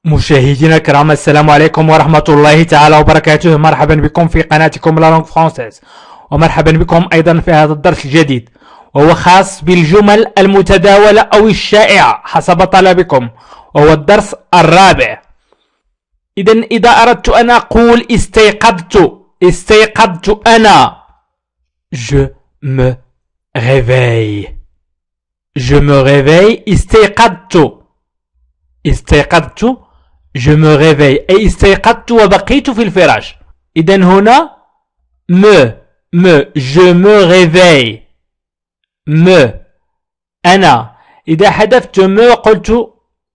مشاهدينا الكرام، السلام عليكم ورحمة الله تعالى وبركاته. مرحبا بكم في قناتكم لا لونغ فرونسيز، ومرحبا بكم أيضا في هذا الدرس الجديد، وهو خاص بالجمل المتداولة أو الشائعة حسب طلبكم، وهو الدرس الرابع. إذا أردت أن أقول استيقظت أنا، je me réveille. je me réveille. استيقظت je me réveille، أي استيقظت وبقيت في الفراش. إذن هنا je me réveille. أنا إذا حذفت قلت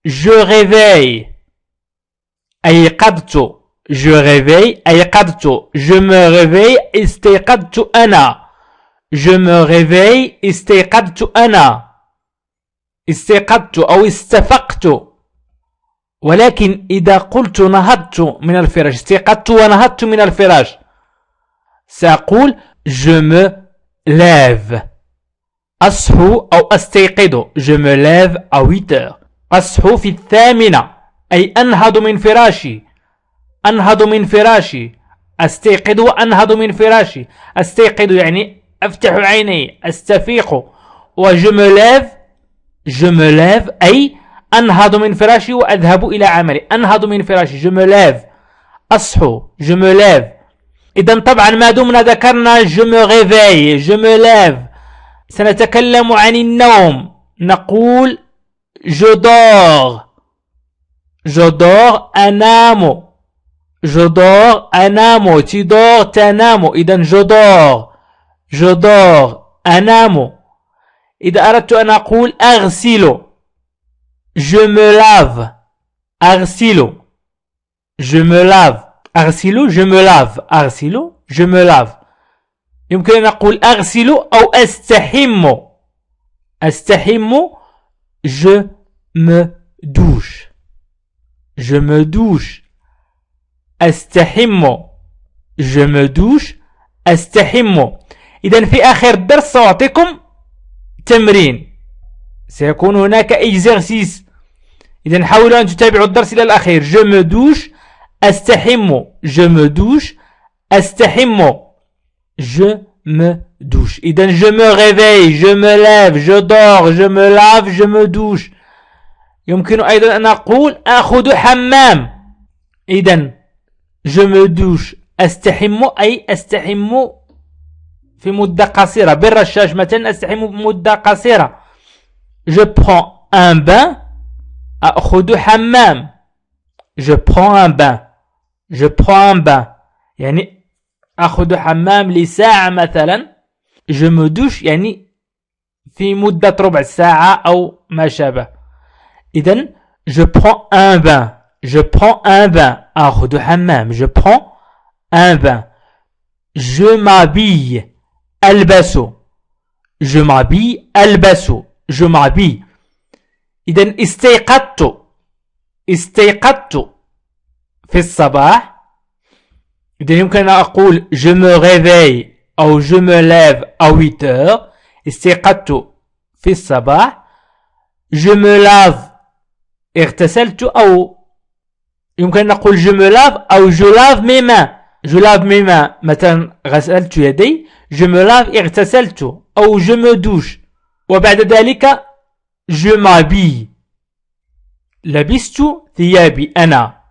je réveille، أيقظت. je réveille أيقظت. je me réveille استيقظت أنا. je me réveille استيقظت أنا. استيقظت أو استفقت. ولكن إذا قلت نهضت من الفراش، استيقظت ونهضت من الفراش، سأقول je me lève. أصحو أو أستيقظ، je me lève à 8 heures. أصحو في 8، أي أنهض من فراشي. أنهض من فراشي. أستيقظ وأنهض من فراشي. أستيقظ يعني أفتح عيني، أستفيق. و je me lève أي أنهض من فراشي وأذهب إلى عملي. أنهض من فراشي je me lève. أصحو je me lève. إذن طبعا ما دمنا ذكرنا je me réveille je me lève، سنتكلم عن النوم. نقول je dors أنام. je dors أنام. تدور تنام. إذن je dors أنام. إذا أردت أن أقول أغسل، je me lave. أغسل je me lave. أغسل je me lave. أغسل je me lave. يمكن أن أقول أغسل أو أستحم. أستحم je me douche. je me douche. أستحم je me douche. أستحم. إذن في آخر الدرس سأعطيكم تمرين، سيكون هناك exercice. إذن حاولوا أن تتابعوا الدرس إلى الأخير. je me douche أستحم. je me douche أستحم. je me douche. إذن je me réveille je me lève je dors je me lave je me douche. يمكن أيضا أن أقول أخذ حمام. إذن je me douche أستحم أي أستحم في مدة قصيرة، بالرشاش مثلا أستحم بمدة قصيرة. je prends un bain أخذ حمام. je prends un bain. je prends un bain يعني أخذ حمام لساعة مثلا. je me douche يعني في مدة ربع ساعة أو ما شابه. إذن je prends un bain. je prends un bain أخذ حمام. je prends un bain. je m'habille ألبس. je m'habille ألبس. je m'habille. إذن استيقظت في الصباح. إذن يمكن أن أقول je me réveille أو je me lève à 8 heures. استيقظت في الصباح. je me lave اغتسلت، أو يمكن أن نقول je me lave أو je lave mes mains. je lave mes mains مثلا غسلت يدي. je me lave اغتسلت، أو je me douche. وبعد ذلك je m'habille لبست ثيابي أنا،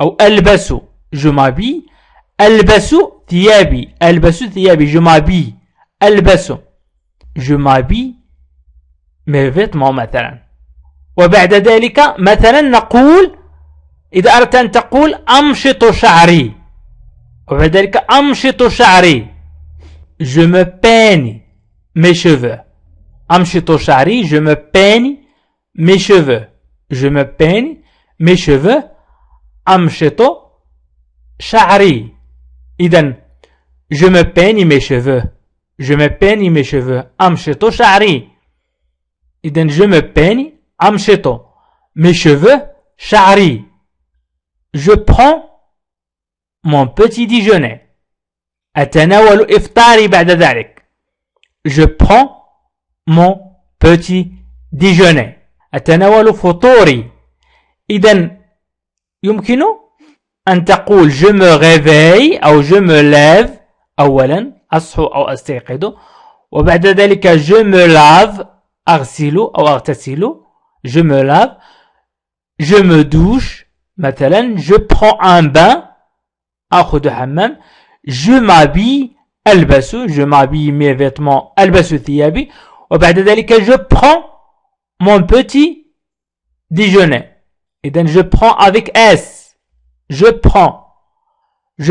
أو ألبس. je m'habille ألبس ثيابي. ألبس ثيابي je m'habille ألبس. je m'habille mes vêtements مثلا. وبعد ذلك مثلا نقول إذا أردت أن تقول أمشط شعري، وبعد ذلك أمشط شعري je me peigne mes cheveux. أمشط شعري je me peigne mes cheveux. je me peigne mes cheveux. أمشط شعري. إذن je me peigne mes cheveux. je me peigne mes cheveux. أمشط شعري. إذن je me peigne أمشط mes cheveux شعري. je prends mon petit déjeuner. أتناول إفطاري بعد ذلك. je prends mon petit déjeuner. أتناول فطوري. إذن يمكن أن تقول je me réveille أو je me lève أولا أصحو أو أستيقظ، وبعد ذلك je me lave أغسل أو أغتسل، je me lave، je me douche مثلا، je prends un bain أخذ حمام، je m'habille ألبس، je m'habille mes vêtements ألبس ثيابي، وبعد ذلك je prends mon petit déjeuner. إذن je prends avec S، je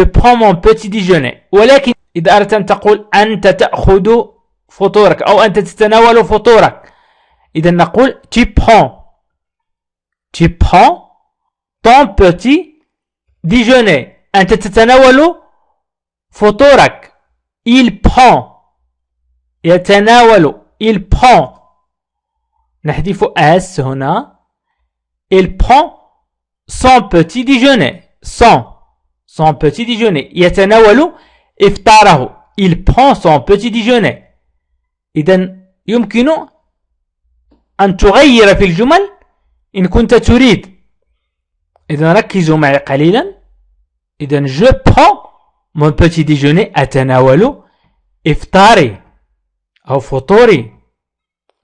prends mon petit déjeuner. ولكن إذا أردت أن تقول أنت تأخذ فطورك أو أنت تتناول فطورك، إذن نقول tu prends ton petit déjeuner. أنت تتناول فطورك، il prend، يتناول، il prend، نحذف S هنا، il prend son petit déjeuner، son petit déjeuner، يتناول إفطاره، il prend son petit déjeuner. إذن يمكن أن تغير في الجمل إن كنت تريد. إذن ركزوا معي قليلا. إذن je prends mon petit déjeuner، أتناول إفطاري أو فطوري.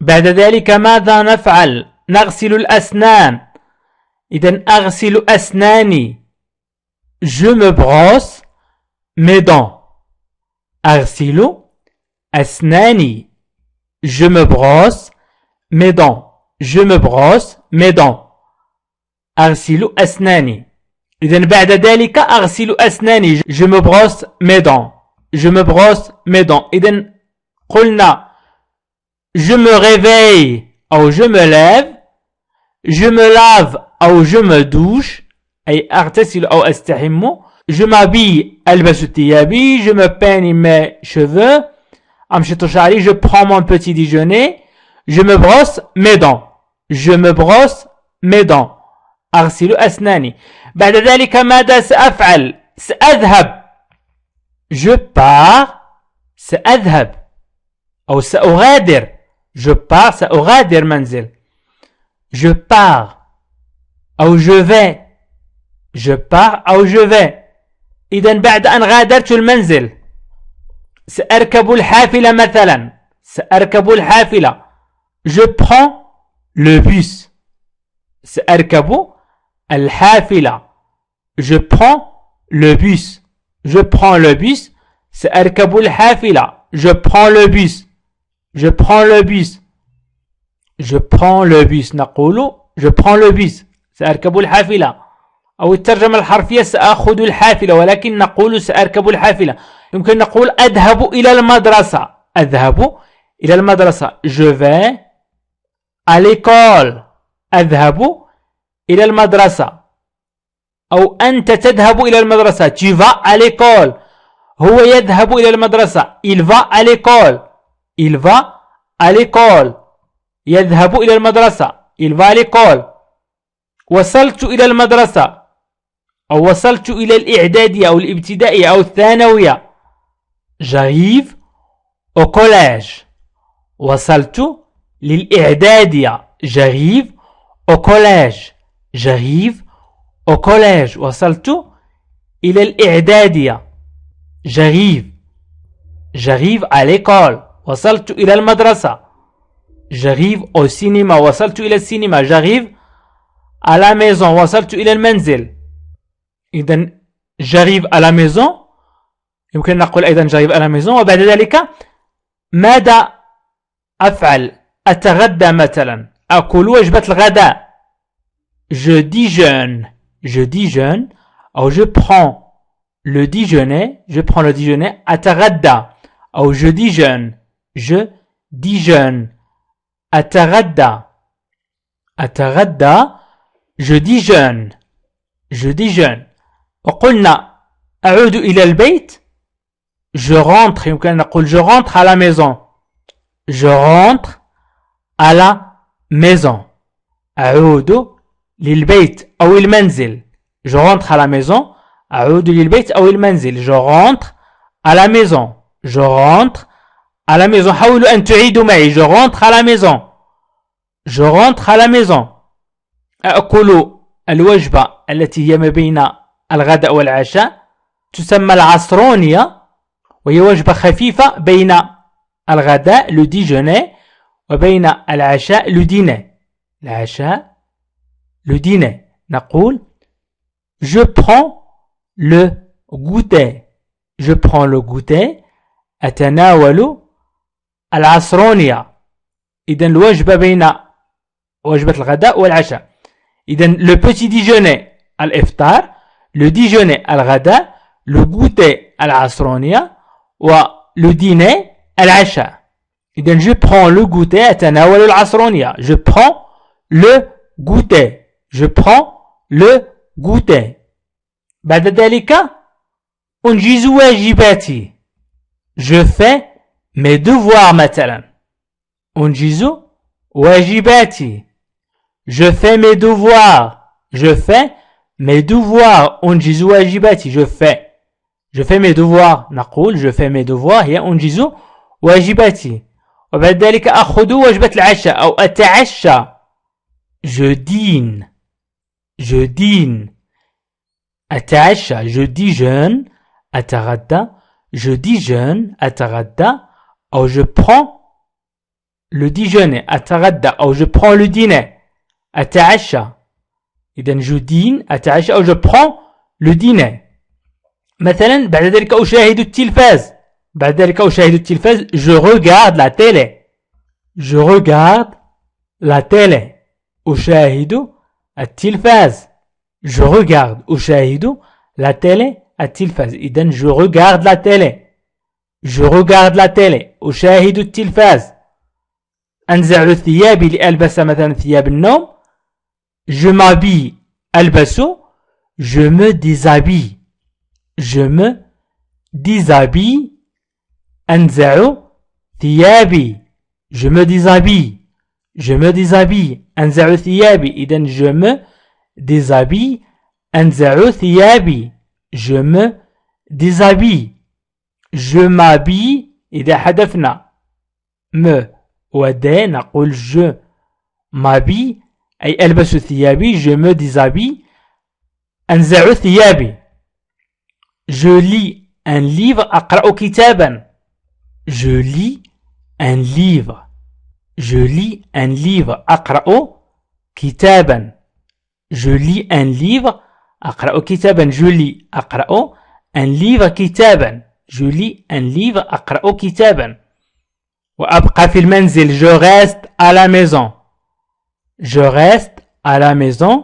بعد ذلك ماذا نفعل؟ نغسل الأسنان. إذن أغسل أسناني، je me brosse mes dents. أغسل أسناني، je me brosse mes dents، je me brosse mes dents. أغسل أسناني. إذن بعد ذلك أغسل أسناني، je me brosse mes dents، je me brosse mes dents. إذن قلنا je me réveille أو je me lève، je me lave أو je me douche أي أغتسل أو أستحم، je m'habille ألبس ثيابي، je me peigne mes cheveux، أمشط شعري، je prends mon petit déjeuner، je me brosse mes dents، je me brosse mes dents. أغسل أسناني. بعد ذلك ماذا سأفعل؟ سأذهب، je pars، سأذهب أو سأغادر، je pars، سأغادر منزل، je pars أو je vais، je pars أو je vais. إذن بعد أن غادرت المنزل سأركب الحافلة مثلا، سأركب الحافلة، je prends le bus، سأركب الحافلة، je prends le bus، je prends le bus، سأركب الحافلة، je prends le bus، je prends le bus، je prends le bus، نقول je prends le bus، سأركب الحافلة. أو الترجمة الحرفية سأخذ الحافلة، ولكن نقول سأركب الحافلة. يمكن نقول أذهب إلى المدرسة، أذهب إلى المدرسة، je vais à l'école، أذهب إلى المدرسة. أو أنت تذهب إلى المدرسة، tu vas à l'école. هو يذهب إلى المدرسة، il va à l'école، il va à l'école. يذهب إلى المدرسة، il va à l'école. وصلت إلى المدرسة أو وصلت إلى الإعدادية أو الابتدائية أو الثانوية، j'arrive au collège. وصلت للإعدادية، j'arrive au collège، j'arrive au collège. وصلت إلى الإعدادية، j'arrive à l'école. وصلت إلى المدرسة، j'arrive au cinéma. وصلت إلى السينما، j'arrive à la maison. وصلت إلى المنزل. إذن j'arrive à la maison، يمكن نقول أيضا j'arrive à la maison. وبعد ذلك ماذا أفعل؟ أتغدى مثلا، أكل وجبة الغداء، je déjeune أو je prends le déjeuner، je prends le déjeuner. أتغدى أو je déjeune، أتغدى، je déjeune. وقلنا أعود إلى البيت، je rentre، يمكن نقول je rentre à la maison، je rentre à la maison. أعود للبيت أو المنزل، je rentre à la maison، أعود للبيت أو المنزل، je rentre à la maison، je rentre à la maison. حاولوا أن تعيدوا معي، je rentre à la maison، je rentre à la maison. أأكل الوجبة التي هي ما بين الغداء والعشاء تسمى العصرونية، وهي وجبة خفيفة بين الغداء le déjeuner وبين العشاء le dîner. العشاء le dîner. نقول je prends le goûter. Je prends le goûter. أتناول العصرونية. إذن الوجبة بين وجبة الغداء والعشاء. إذن le petit déjeuner الإفطار, le déjeuner الغداء, le goûter العصرونية, le dîner العشاء. إذن je prends le goûter أتناول العصرونية. Je prends le goûter. Je prends le goûter. بعد ذلك أنجز واجباتي. Je fais mes devoirs مثلا. أنجز واجباتي. Je fais mes devoirs. Je fais mes devoirs. أنجز واجباتي. Je fais mes devoirs. نقول je fais mes devoirs هي أنجز واجباتي. وبعد ذلك أخذ وجبة العشاء أو أتعشى. Je dîne. Je dîne. أتعشى. Je déjeune. أتغدى. Je déjeune. أتغدى. أو je prends le déjeuner. أتغدى. أو je prends le dîner. أتعشى. إذن je dîne. أتعشى. أو je prends le dîner. مثلا بعد ذلك أشاهد التلفاز. بعد ذلك أشاهد التلفاز. Je regarde la télé. Je regarde la télé. أشاهد التلفاز. Je regarde. أشاهد la télé. التلفاز. إذن je regarde la télé. Je regarde la télé. أشاهد التلفاز. أنزع ثيابي لألبس مثلا ثياب النوم. Je m'habille. ألبس. Je me déshabille. Je me déshabille. أنزع ثيابي. Je me déshabille. Je me déshabille. أنزع ثيابي. إذن je me déshabille. أنزع ثيابي. Je me déshabille. Je m'habille. إذا حذفنا me ودي نقول je m'habille أي ألبس ثيابي. Je me déshabille. أنزع ثيابي. Je lis un livre. أقرأ كتابا. Je lis un livre. Je lis un livre. أقرأ كتابا. Je lis un livre. أقرأ كتابا. Je lis. أقرأ un livre كتابا. Je lis un livre. أقرأ كتابا. وأبقى في المنزل. Je reste à la maison. Je reste à la maison.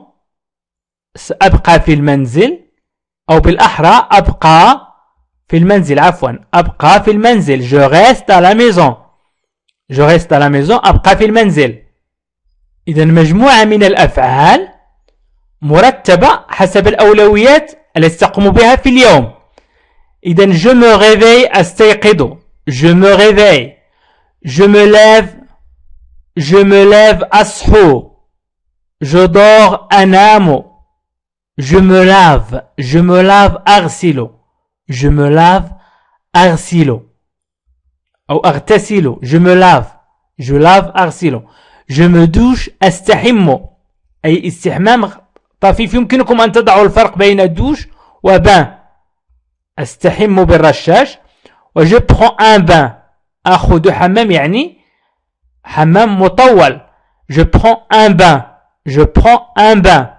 سأبقى في المنزل أو بالأحرى أبقى في المنزل. عفوا أبقى في المنزل. Je reste à la maison. Je reste à la maison. أبقى في المنزل. إذا مجموعة من الأفعال مرتبة حسب الأولويات التي تقوم بها في اليوم. إذا je me réveille. أستيقظ. Je me réveille. Je me lève. Je me lève. أصحو. Je dors. أنام. Je me lave. Je me lave. أغسل. Je me lave. أغسل. أو أغتسل. Je me lave. Je lave. أغسل. Je me douche. أستحم. أي استحمام طفيف. يمكنكم أن تضعوا الفرق بين الدوش وبان. أستحم بالرشاش. و je prends un bain. أخذ حمام يعني حمام مطول. Je prends un bain. Je prends un bain.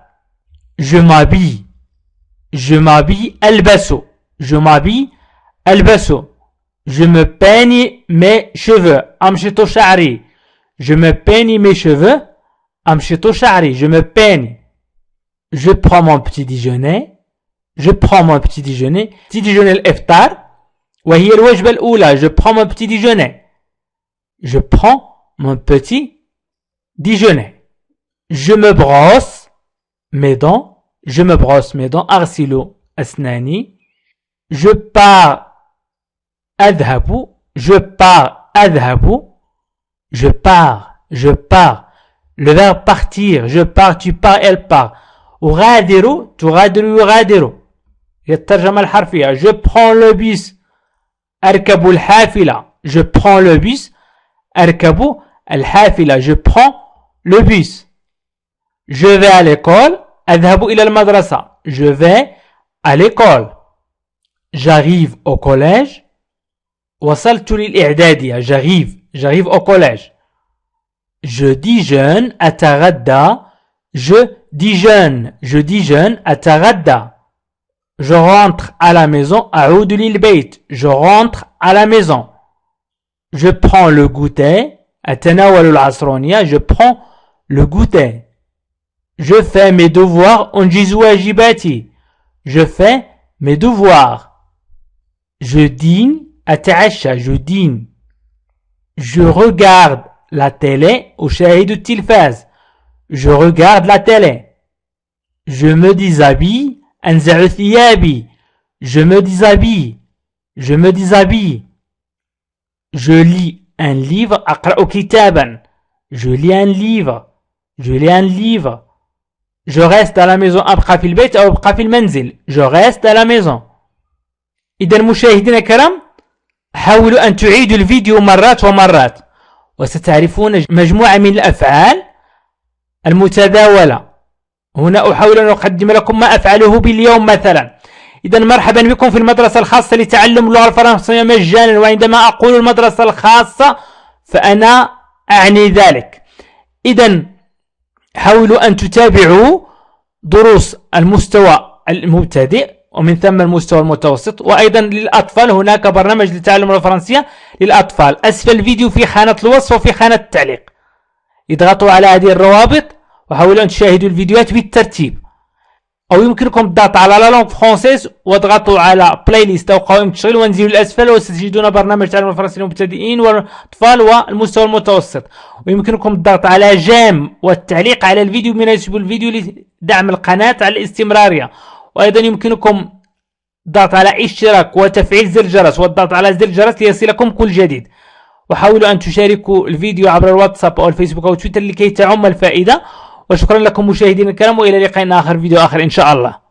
Je m'habille. Je m'habille. ألبس. Je m'habille. ألبس. Je me peigne mes cheveux. أمشط شعري. Je me peigne mes cheveux. أمشط شعري. Je me peigne. Je prends mon petit déjeuner. Je prends mon petit déjeuner. Petit déjeuner الإفطار. وهي الوجبة الأولى. Je prends mon petit déjeuner. Je prends mon petit déjeuner. Je me brosse mes dents. Je me brosse mes dents. أغسل أسناني. Je pars. أذهب. Je pars. أذهب. Je pars. Je pars. Le verbe partir. Je pars. Tu pars. Elle part. أغادر. تغادر. يغادر. هي الترجمة الحرفية. Je prends le bus. أركب الحافلة. Je prends le bus. أركب الحافلة. Je prends le bus. Je vais à l'école. أذهب إلى المدرسة. Je vais à l'école. J'arrive au collège. وصلت للإعدادية. J'arrive au collège. Je déjeune أتغدى. Je déjeune أتغدى. Je rentre à la maison. أعود للبيت. Je rentre à la maison. Je prends le goûter. أتناول العصرونية. Je prends le goûter. Je fais mes devoirs. أنجز واجباتي. Je fais mes devoirs. Je dîne. أتعشى. Je dîne. Je regarde la télé. أشاهد التلفاز. Je regarde la télé. Je me déshabille. أنزع ثيابي. Je me déshabille. Je me déshabille. Je lis un livre. أقرأ كتابا. Je lis un livre. Je lis un livre. Je reste à la maison. أبقى في البيت أو أبقى في المنزل. Je reste à la maison. إذا مشاهدينا الكرام، حاولوا أن تعيدوا الفيديو مرات ومرات، وستعرفون مجموعة من الأفعال المتداولة. هنا أحاول أن أقدم لكم ما أفعله باليوم مثلا. إذا مرحبا بكم في المدرسة الخاصة لتعلم اللغة الفرنسية مجانا. وعندما أقول المدرسة الخاصة فأنا أعني ذلك. إذا حاولوا أن تتابعوا دروس المستوى المبتدئ ومن ثم المستوى المتوسط، وأيضا للأطفال هناك برنامج لتعلم اللغة الفرنسية للأطفال أسفل الفيديو في خانة الوصف وفي خانة التعليق. اضغطوا على هذه الروابط وحاولوا أن تشاهدوا الفيديوهات بالترتيب، أو يمكنكم الضغط على لا لونغ فرونسيز واضغطوا على بلاي ليست أو قائمة تشغيل وانزلوا للأسفل وستجدون برنامج تعلم الفرنسية للمبتدئين والأطفال والمستوى المتوسط. ويمكنكم الضغط على جيم والتعليق على الفيديو من يناسب الفيديو لدعم القناة على الاستمرارية. وأيضا يمكنكم الضغط على اشتراك وتفعيل زر الجرس والضغط على زر الجرس ليصلكم كل جديد. وحاولوا أن تشاركوا الفيديو عبر الواتساب أو الفيسبوك أو تويتر لكي تعم الفائدة. وشكرا لكم مشاهدين الكرام، وإلى لقاء آخر فيديو آخر إن شاء الله.